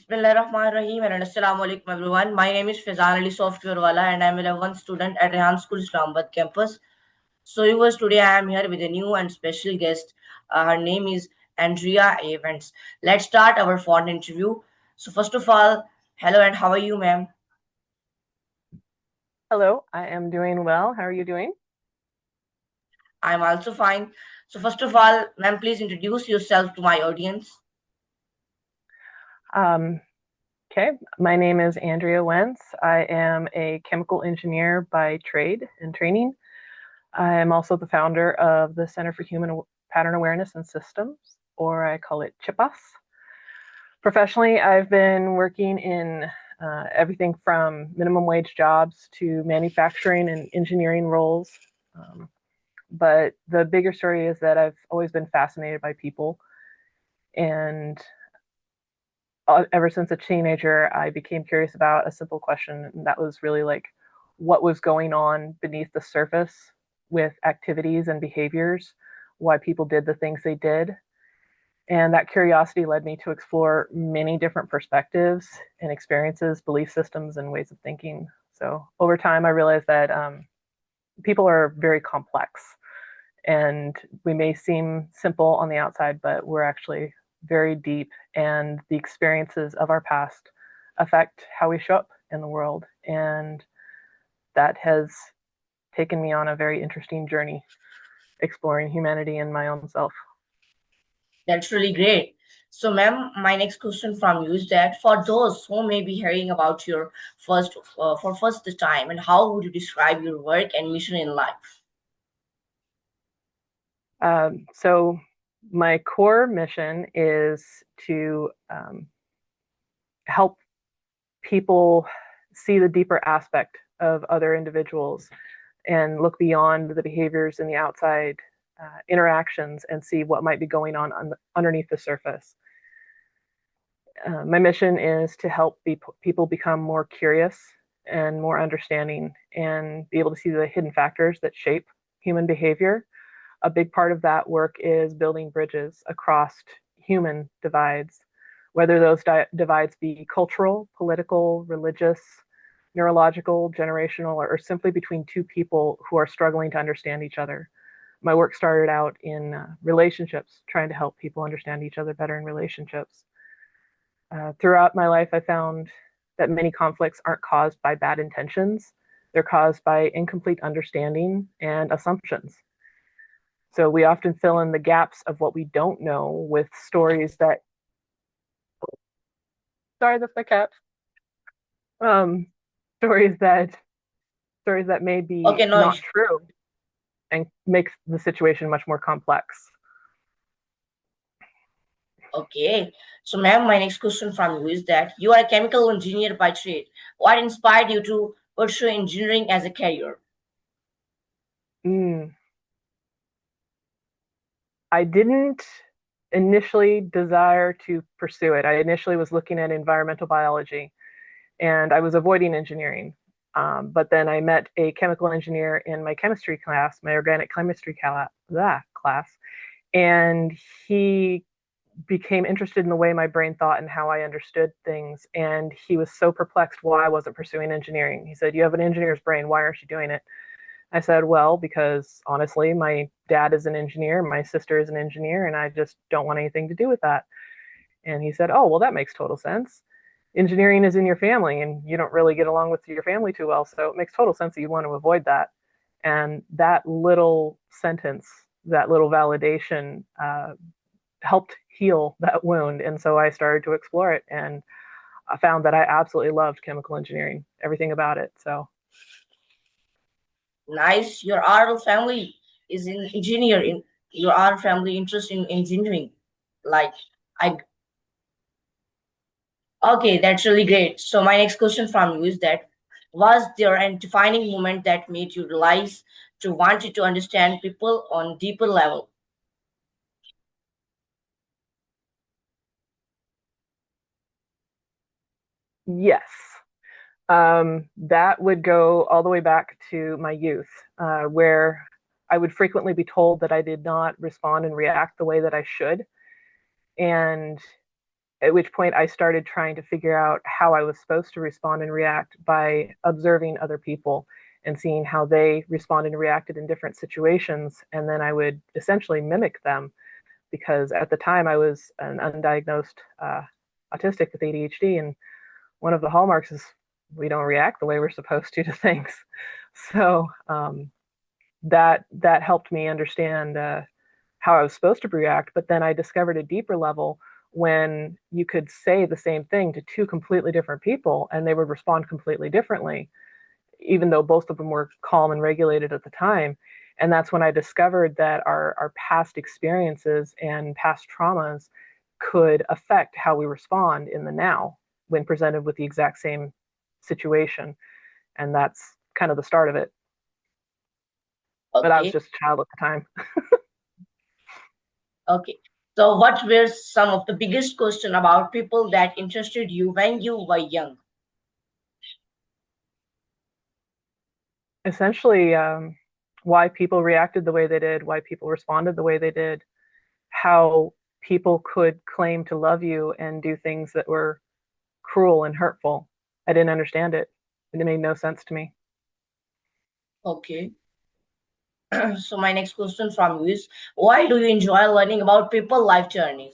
Bismillahirrahmanirrahim and Assalamu alaikum everyone. My name is Fezan Ali Softwarewala and I am a level 1 student at Rehan School Islamabad campus. So viewers, today I am here with a new and special guest. Her name is Andrea Wentz. Let's start our fun interview. So first of all, hello and how are you, ma'am? Hello, I am doing well. How are you doing? I am also fine. So first of all, ma'am, please introduce yourself to my audience. Okay, my name is Andrea Wentz. I am a chemical engineer by trade and training. I am also the founder of the Center for Human Pattern Awareness and Systems, or I call it CHIPAS. Professionally, I've been working in everything from minimum wage jobs to manufacturing and engineering roles. But the bigger story is that I've always been fascinated by people. And ever since a teenager, I became curious about a simple question, and that was really like, what was going on beneath the surface with activities and behaviors, why people did the things they did. And that curiosity led me to explore many different perspectives and experiences, belief systems, and ways of thinking. So over time, I realized that people are very complex, and we may seem simple on the outside, but we're actually very deep, and the experiences of our past affect how we show up in the world. And that has taken me on a very interesting journey exploring humanity and my own self. That's really great. So, ma'am, my next question from you is that for those who may be hearing about your first time, and how would you describe your work and mission in life? So my core mission is to help people see the deeper aspect of other individuals and look beyond the behaviors in the outside interactions and see what might be going on underneath the surface. My mission is to help people become more curious and more understanding and be able to see the hidden factors that shape human behavior. A big part of that work is building bridges across human divides, whether those divides be cultural, political, religious, neurological, generational, or simply between two people who are struggling to understand each other. My work started out in relationships, trying to help people understand each other better in relationships. Throughout my life, I found that many conflicts aren't caused by bad intentions. They're caused by incomplete understanding and assumptions. So we often fill in the gaps of what we don't know with stories that, sorry, that's my cat. Stories that may be Okay, no not issue. true and makes the situation much more complex. Okay, so ma'am, my next question from you is that you are a chemical engineer by trade. What inspired you to pursue engineering as a career? I didn't initially desire to pursue it. I initially was looking at environmental biology and I was avoiding engineering. But then I met a chemical engineer in my chemistry class, my organic chemistry class, and he became interested in the way my brain thought and how I understood things. And he was so perplexed why I wasn't pursuing engineering. He said, "You have an engineer's brain. Why aren't you doing it?" I said, "Well, because honestly, my dad is an engineer, my sister is an engineer, and I just don't want anything to do with that." And he said, "Oh, well, that makes total sense. Engineering is in your family, and you don't really get along with your family too well, so it makes total sense that you want to avoid that." And that little sentence, that little validation, helped heal that wound. And so I started to explore it, and I found that I absolutely loved chemical engineering, everything about it. So Nice. Your R family is in engineering. Your R family interest in engineering. Like I Okay, that's really great. So my next question from you is that was there a defining moment that made you realize to wanted to understand people on deeper level? yes, that would go all the way back to my youth, where I would frequently be told that I did not respond and react the way that I should. And at which point I started trying to figure out how I was supposed to respond and react by observing other people and seeing how they responded and reacted in different situations. And then I would essentially mimic them because at the time I was an undiagnosed autistic with ADHD. And one of the hallmarks is we don't react the way we're supposed to things. So that helped me understand how I was supposed to react. But then I discovered a deeper level when you could say the same thing to two completely different people and they would respond completely differently, even though both of them were calm and regulated at the time. And that's when I discovered that our past experiences and past traumas could affect how we respond in the now when presented with the exact same situation. And that's kind of the start of it. But I was Okay. just a child at the time. Okay. So, what were some of the biggest questions about people that interested you when you were young? Essentially, why people reacted the way they did, why people responded the way they did, how people could claim to love you and do things that were cruel and hurtful. I didn't understand it. It made no sense to me. Okay. So, my next question from you is, why do you enjoy learning about people life journeys?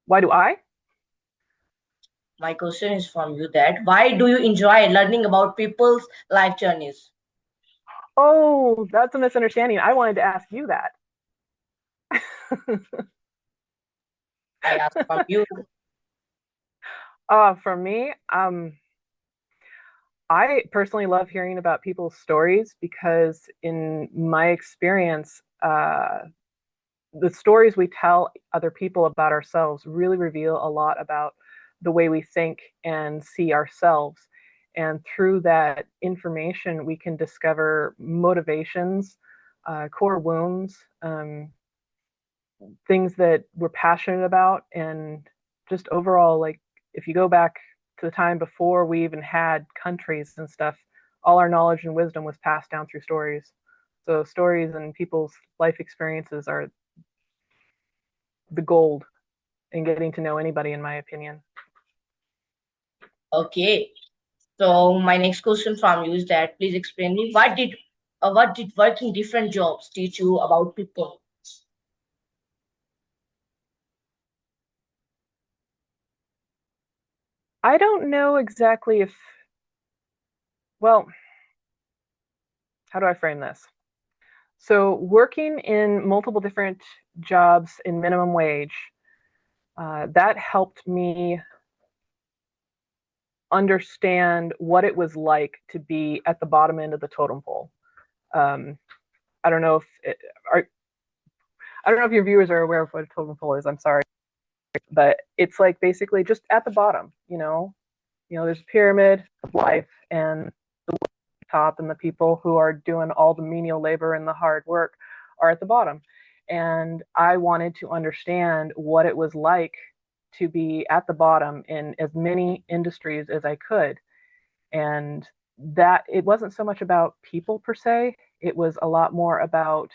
Why do I? My question is from you that why do you enjoy learning about people's life journeys? Oh, that's a misunderstanding. I wanted to ask you that. I asked from you. For me, I personally love hearing about people's stories because, in my experience, the stories we tell other people about ourselves really reveal a lot about the way we think and see ourselves. And through that information, we can discover motivations, core wounds, things that we're passionate about, and just overall, like if you go back to the time before we even had countries and stuff, all our knowledge and wisdom was passed down through stories. So stories and people's life experiences are the gold in getting to know anybody, in my opinion. Okay. So my next question from you is that please explain me what did working different jobs teach you about people? I don't know exactly if, well, how do I frame this? So, working in multiple different jobs in minimum wage, that helped me understand what it was like to be at the bottom end of the totem pole. Um, I don't know if I don't know if your viewers are aware of what a totem pole is. I'm sorry, but it's like basically just at the bottom. There's a pyramid of life, and the top and the people who are doing all the menial labor and the hard work are at the bottom. And I wanted to understand what it was like to be at the bottom in as many industries as I could. And that it wasn't so much about people per se, it was a lot more about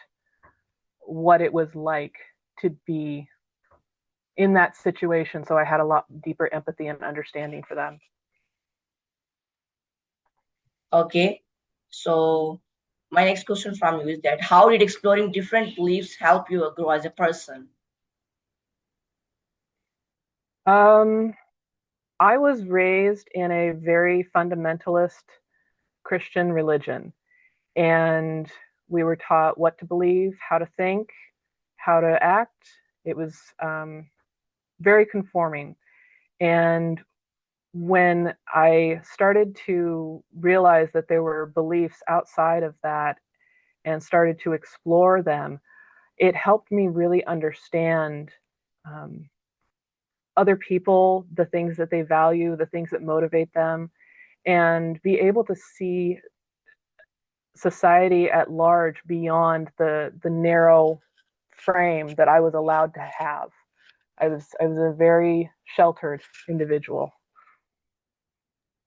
what it was like to be in that situation. So I had a lot deeper empathy and understanding for them. Okay. So my next question from you is that how did exploring different beliefs help you grow as a person? I was raised in a very fundamentalist Christian religion, and we were taught what to believe, how to think, how to act. It was very conforming. And when I started to realize that there were beliefs outside of that and started to explore them, it helped me really understand um, other people, the things that they value, the things that motivate them, and be able to see society at large beyond the narrow frame that I was allowed to have. I was a very sheltered individual.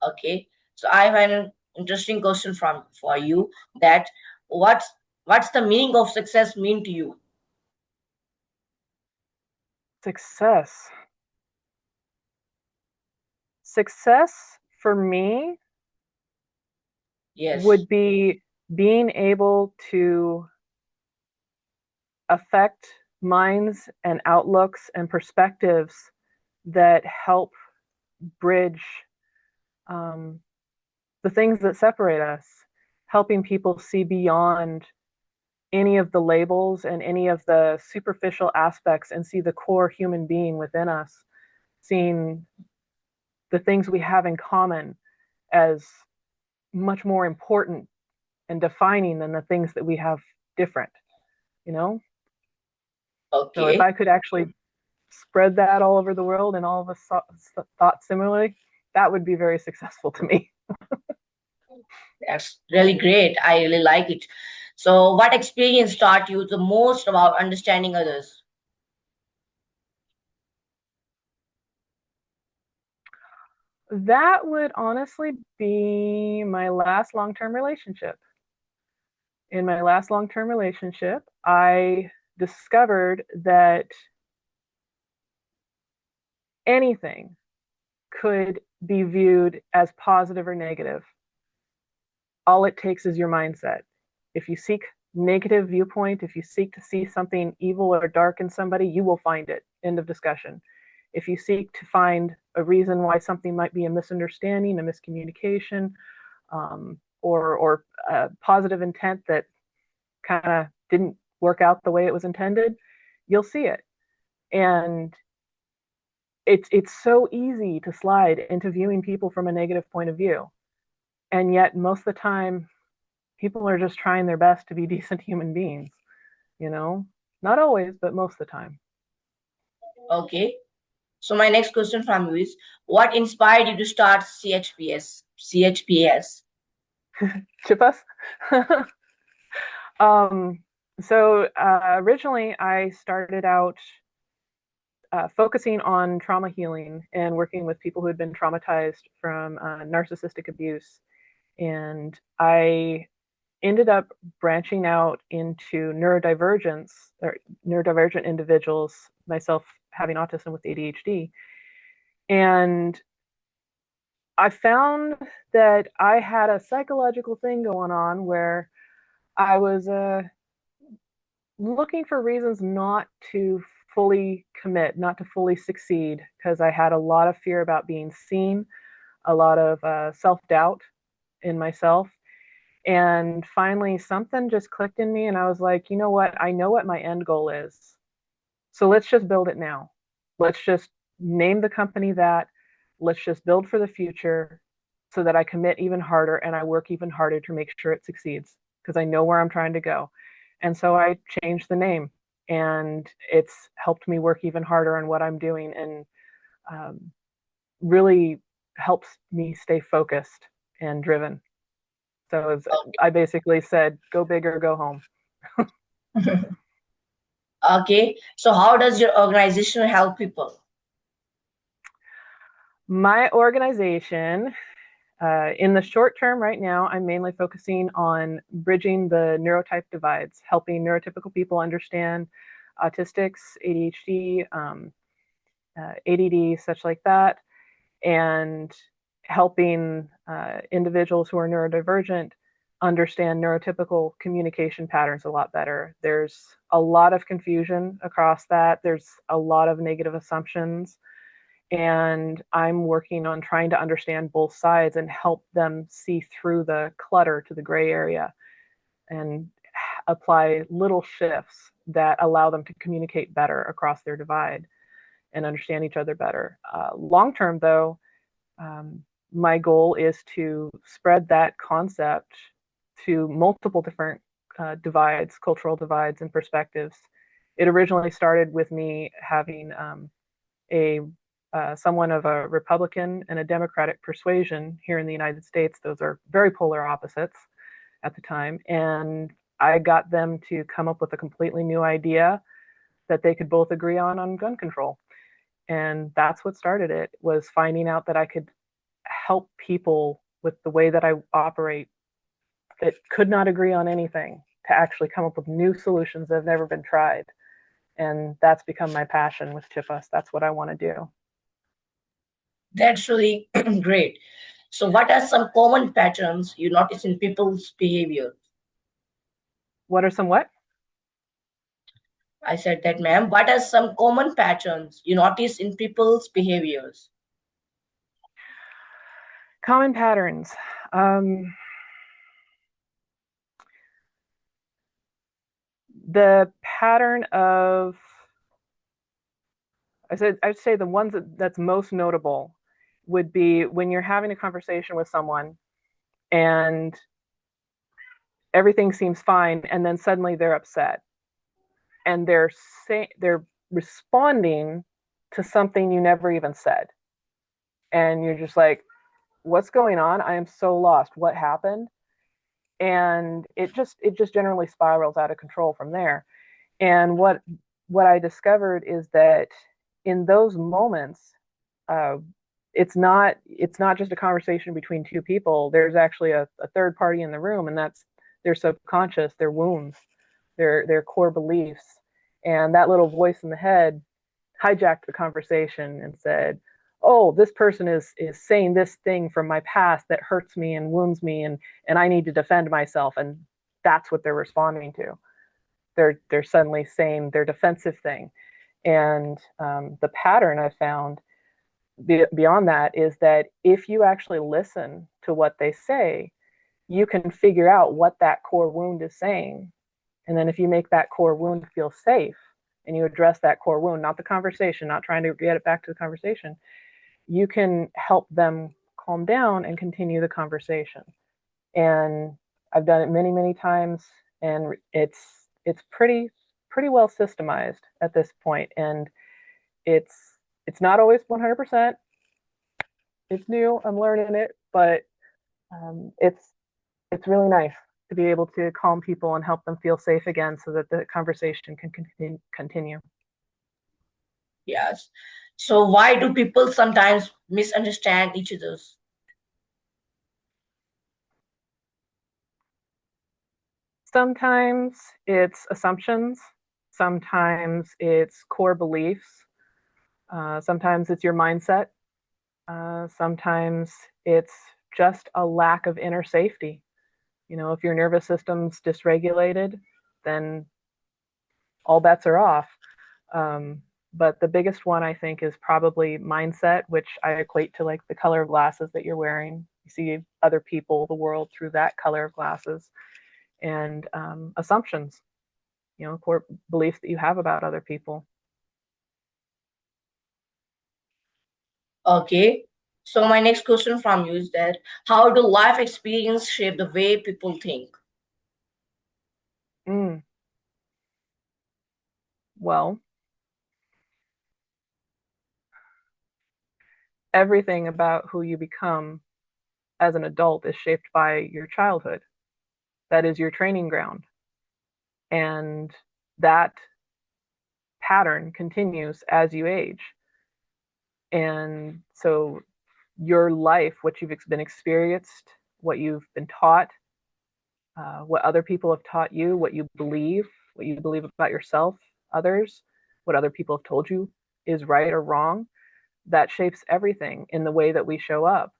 Okay. So I have an interesting question from for you that what's what's the meaning of success mean to you? Success. Success for me Yes. would be being able to affect minds and outlooks and perspectives that help bridge um, the things that separate us, helping people see beyond any of the labels and any of the superficial aspects and see the core human being within us, seeing the things we have in common as much more important and defining than the things that we have different, you know? So if Okay. I could actually spread that all over the world and all of us thought similarly, that would be very successful to me. That's really great. I really like it. So, what experience taught you the most about understanding others? That would honestly be my last long term relationship. In my last long term relationship, I discovered that anything could be viewed as positive or negative. All it takes is your mindset. If you seek negative viewpoint, if you seek to see something evil or dark in somebody, you will find it. End of discussion. If you seek to find a reason why something might be a misunderstanding, a miscommunication, or a positive intent that kind of didn't work out the way it was intended, you'll see it. And it's so easy to slide into viewing people from a negative point of view. And yet most of the time people are just trying their best to be decent human beings, you know? Not always, but most of the time. Okay. So, my next question from you is, what inspired you to start CHPS? CHPS. Chippas? um, Originally I started out focusing on trauma healing and working with people who had been traumatized from narcissistic abuse. And I ended up branching out into neurodivergence or neurodivergent individuals, myself having autism with ADHD. And I found that I had a psychological thing going on where I was looking for reasons not to fully commit, not to fully succeed, because I had a lot of fear about being seen, a lot of self doubt in myself. And finally, something just clicked in me, and I was like, you know what? I know what my end goal is. So let's just build it now. Let's just name the company that. Let's just build for the future so that I commit even harder and I work even harder to make sure it succeeds because I know where I'm trying to go. And so I changed the name, and it's helped me work even harder on what I'm doing, and really helps me stay focused and driven. So I basically said, go big or go home. Okay. So, how does your organization help people? My organization, in the short term right now, I'm mainly focusing on bridging the neurotype divides, helping neurotypical people understand autistics, ADHD, ADD, such like that, and helping individuals who are neurodivergent understand neurotypical communication patterns a lot better. There's a lot of confusion across that. There's a lot of negative assumptions. And I'm working on trying to understand both sides and help them see through the clutter to the gray area and apply little shifts that allow them to communicate better across their divide and understand each other better. Long term, though, um, my goal is to spread that concept to multiple different divides, cultural divides, and perspectives. It originally started with me having a someone of a Republican and a Democratic persuasion here in the United States. Those are very polar opposites at the time, and I got them to come up with a completely new idea that they could both agree on gun control. And that's what started it, was finding out that I could help people with the way that I operate that could not agree on anything to actually come up with new solutions that have never been tried. And that's become my passion with Chipus. That's what I want to do. That's really great. So, what are some common patterns you notice in people's behavior? What are some what? I said that, ma'am. What are some common patterns you notice in people's behaviors? Common patterns. The pattern of, I'd say the ones that's most notable would be when you're having a conversation with someone and everything seems fine, and then suddenly they're upset and they're responding to something you never even said, and you're just like, what's going on? I am so lost. What happened? And it just generally spirals out of control from there. And what I discovered is that in those moments, uh, it's not just a conversation between two people. There's actually a third party in the room, and that's their subconscious, their wounds, their core beliefs, and that little voice in the head hijacked the conversation and said, "Oh, this person is saying this thing from my past that hurts me and wounds me, and I need to defend myself." And that's what they're responding to. They're suddenly saying their defensive thing. And the pattern I found beyond that is that if you actually listen to what they say, you can figure out what that core wound is saying. And then if you make that core wound feel safe and you address that core wound, not the conversation, not trying to get it back to the conversation, you can help them calm down and continue the conversation. And I've done it many, many times, and it's pretty well systemized at this point. And it's it's not always 100%. It's new. I'm learning it, but it's really nice to be able to calm people and help them feel safe again, so that the conversation can continue. Yes. So, why do people sometimes misunderstand each other's? Sometimes it's assumptions. Sometimes it's core beliefs. Sometimes it's your mindset. Sometimes it's just a lack of inner safety. If your nervous system's dysregulated, then all bets are off. But the biggest one, I think, is probably mindset, which I equate to like the color of glasses that you're wearing. You see other people, the world through that color of glasses, and assumptions, core beliefs that you have about other people. Okay. So, my next question from you is that how do life experience shape the way people think? Mm. Well, everything about who you become as an adult is shaped by your childhood. That is your training ground. And that pattern continues as you age. And so your life, what you've been experienced, what you've been taught, what other people have taught you, what you believe about yourself, others, what other people have told you is right or wrong, that shapes everything in the way that we show up,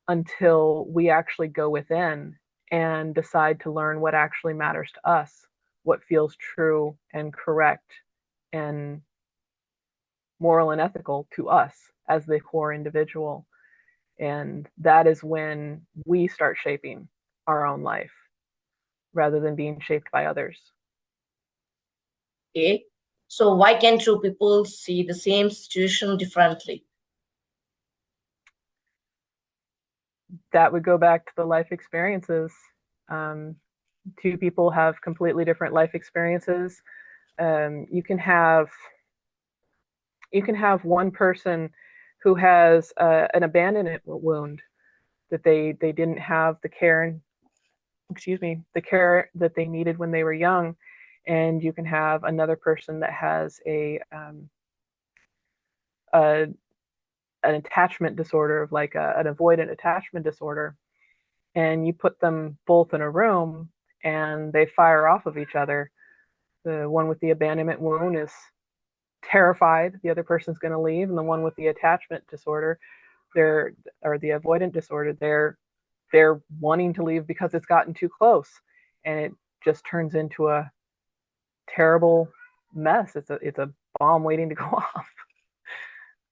until we actually go within and decide to learn what actually matters to us, what feels true and correct and moral and ethical to us as the core individual. And that is when we start shaping our own life rather than being shaped by others. Okay. So, why can two people see the same situation differently? That would go back to the life experiences. Two people have completely different life experiences. You can have one person who has an abandonment wound, that they didn't have the care, the care that they needed when they were young. And you can have another person that has a an attachment disorder, of like an avoidant attachment disorder, and you put them both in a room and they fire off of each other. The one with the abandonment wound is terrified the other person's going to leave, and the one with the attachment disorder, they're or the avoidant disorder, they're wanting to leave because it's gotten too close, and it just turns into a terrible mess. It's a bomb waiting to go off,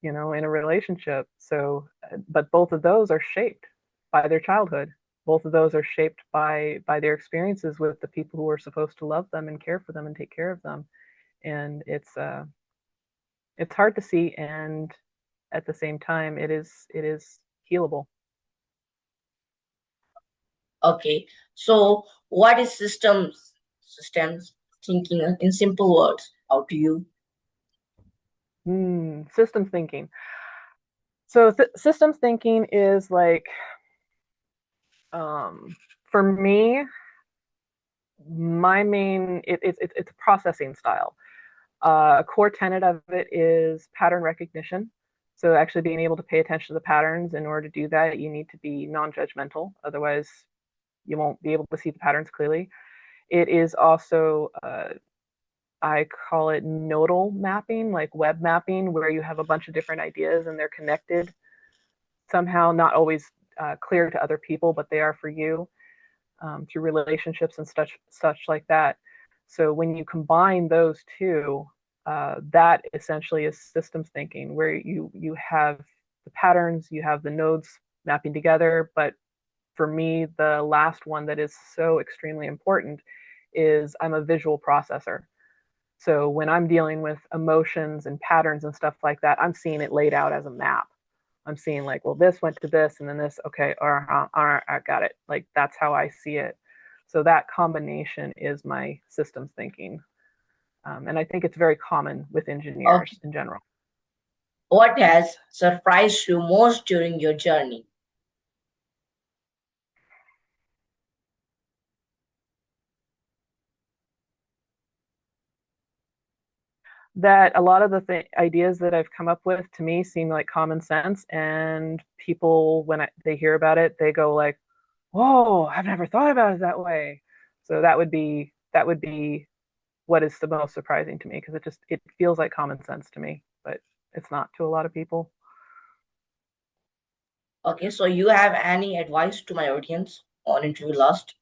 in a relationship. So, but both of those are shaped by their childhood. Both of those are shaped by their experiences with the people who are supposed to love them and care for them and take care of them. And it's hard to see, and at the same time, it is healable. Okay, so what is systems thinking in simple words? How do you? Systems thinking. So systems thinking is like, for me, my main it's a processing style. A core tenet of it is pattern recognition. So actually being able to pay attention to the patterns. In order to do that, you need to be non-judgmental. Otherwise, you won't be able to see the patterns clearly. It is also, I call it nodal mapping, like web mapping, where you have a bunch of different ideas and they're connected somehow, not always clear to other people, but they are for you, through relationships and such like that. So when you combine those two, that essentially is systems thinking, where you have the patterns, you have the nodes mapping together. But for me, the last one that is so extremely important is I'm a visual processor. So when I'm dealing with emotions and patterns and stuff like that, I'm seeing it laid out as a map. I'm seeing like, well, this went to this and then this. Okay, I got it. Like that's how I see it. So that combination is my systems thinking, and I think it's very common with engineers Okay, in general. what has surprised you most during your journey? That a lot of the ideas that I've come up with to me seem like common sense, and people when they hear about it, they go like, "Whoa, I've never thought about it that way." So that would be what is the most surprising to me, because it feels like common sense to me, but it's not to a lot of people. Okay, so you have any advice to my audience on interview last?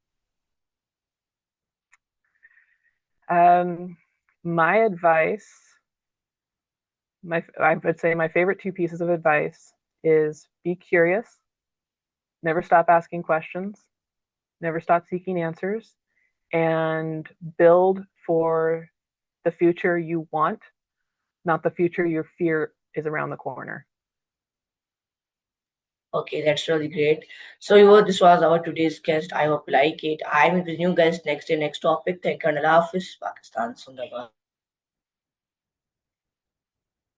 My advice, I would say my favorite two pieces of advice is be curious, never stop asking questions, never stop seeking answers, and build for the future you want, not the future your fear is around the corner. Okay, that's really great. So, this was our today's guest. I hope you like it. I'm with new guest next day, next topic. Thank you, and Allah Hafiz, Pakistan, Sundarbans.